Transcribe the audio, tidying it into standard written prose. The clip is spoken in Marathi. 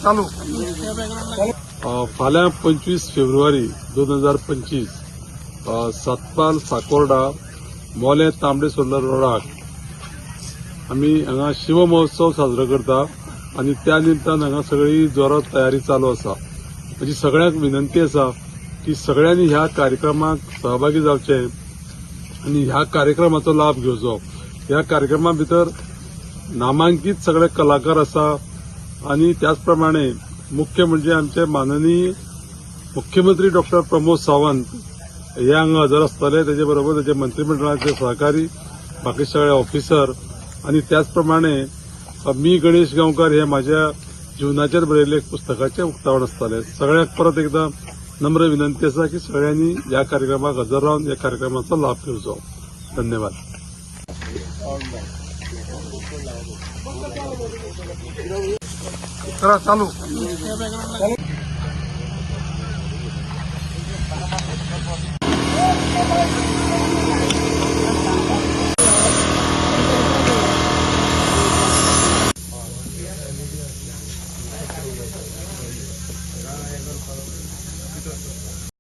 चालू फाल्यां 25 फेब्रुवारी 2025 सातपाल साकोर्डा मोले तांबडे सोल्लर रोडाक आमी हांगा शिव महोत्सव साजरो करता आनी त्या निमतान हांगा सगळी जोरात तयारी चालू आसा। म्हजी सगळ्यांक विनंती आसा की सगळ्यांनी ह्या कार्यक्रमाक सहभागी जावचे आनी ह्या कार्यक्रमाचो लाभ घेवचो। ह्या कार्यक्रमा भितर नामांकीत सगळे कलाकार आसा आणि त्याच प्रमाणे मुख्य म्हणजे आमचे माननीय मुख्यमंत्री डॉक्टर प्रमोद सावंत हे हांगा हजर आसतले। तेजे बरोबर तेजे मंत्रिमंडळाचे सहकारी बाकी सगळे ऑफिसर आणि त्याच प्रमाणे मी गणेश गांवकार हे माझ्या जीवनाचेर बरयल्ले पुस्तकाचे उक्तावण आसतले। सगळ्यांक परत एकदा नम्र विनंती आसा की सगळ्यांनी ह्या कार्यक्रमाक हजर रावन ह्या कार्यक्रमाचो लाभ घेवचो। धन्यवाद। चालू